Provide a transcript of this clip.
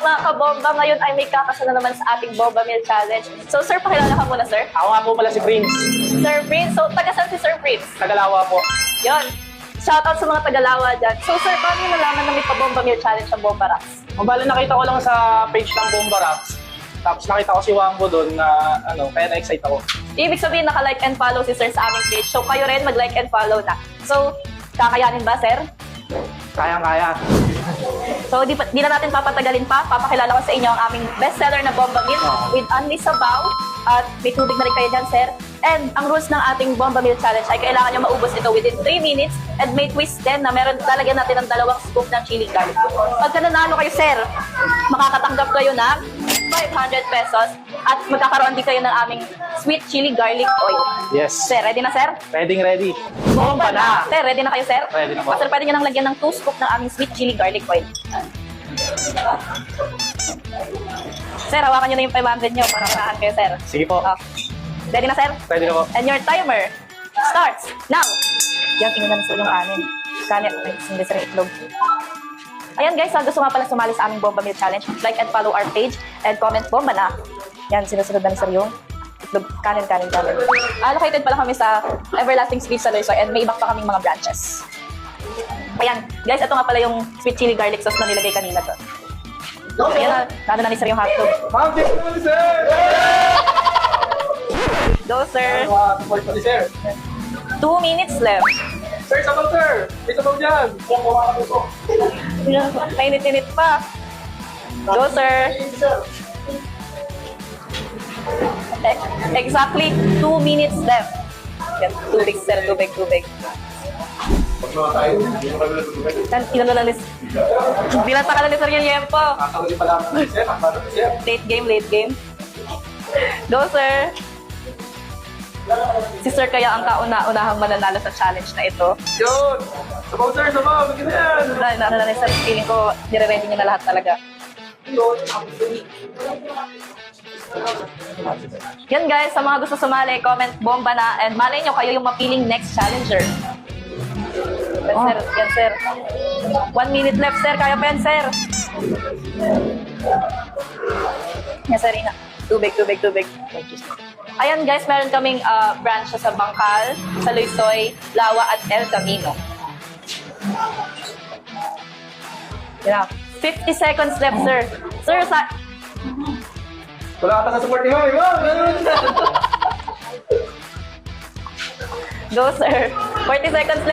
mga kabomba, ngayon ay may kakasana naman sa ating Bomba Meal Challenge. So sir, pakilala ka muna sir. Ako nga po pala si Prince. Sir Prince, so taga saan si Sir Prince? Tagalawa po. Yon. Shoutout sa mga Tagalawa dyan. So sir, paano yung nalaman na may pa-Bomba Meal Challenge sa Bomba Rocks? Mabala nakita ko lang sa page ng Bomba Rocks. Tapos nakita ko si Wangbo doon na kaya na-excite ako. Ibig sabihin, naka-like and follow si sir sa aming page. So kayo rin mag-like and follow na. So, kakayanin ba sir? Kayang-kaya. So, di na natin papatagalin pa. Papakilala ko sa inyo ang aming bestseller na Bomba Meal with only sabaw. At may tubig na rin kayo dyan, sir. And ang rules ng ating Bomba Meal Challenge ay kailangan nyo maubos ito within 3 minutes. And may twist din na meron lalagyan natin ng 2 scoop ng chili garlic. Pagka nanalo kayo, sir, makakatanggap kayo ng 500 pesos at magkakaroon din kayo ng aming sweet chili garlic oil. Yes. Sir, ready na, sir? Ready. Bomba na! Sir, ready na kayo, sir? Ready na po. Sir, pwede nyo nang lagyan ng 2 scoop ng aming sweet chili garlic oil. Sir, hawakan nyo na yung 500 nyo para manahan kayo, sir. Sige po. Oh. Ready na, sir? Ready na po. And your timer starts now! Yan, inunan sa yung anin. Kanin, may sindi sa itlog. Ayan guys, gusto nga pala sumali sa aming Bomba Meal Challenge. Like and follow our page and comment bomba na. Yan, sinusunod na ni sir yung itlog. Kanin. Allocated pala kami sa Everlasting Sweet sa Loisoy and may iba pa kaming mga branches. Ayan, guys, ito nga pala yung sweet chili garlic sauce na nilagay kanina to. Ayan na ni sir yung hotdog. Ma'am, thank you sir! Go, sir. Support pa ni sir. 2 minutes left. Sir, sabaw sir! May sabaw dyan! Mainit-init pa. Go, sir. Exactly 2 minutes left. Yan, tubig, sir. Tubig. Ilan na lis. Binasa ka na ni sir yung yempo. Kakaguli pa lang sir. Sir. Late game. Go, sir. Si sir kaya ang kauna-unahang mananalo sa challenge na ito. Yun! Sabaw sir, sabaw! Bigyan na yan! Dahil na sir, feeling ko nire-ready niya na lahat talaga. Yan guys, sa mga gusto sumali, comment bomba na and malay nyo kayo yung mapiling next challenger. Yan sir. 1 minute left sir, kaya pa yan sir. Yan sir, ina. Tubig. Ayan guys, meron kaming branch sa Bangkal, sa Loisoy, Lawa at El Camino. Yan. 50 seconds left sir. Sir, Wala ka sa support ni Hoy! go sir. 40 seconds left.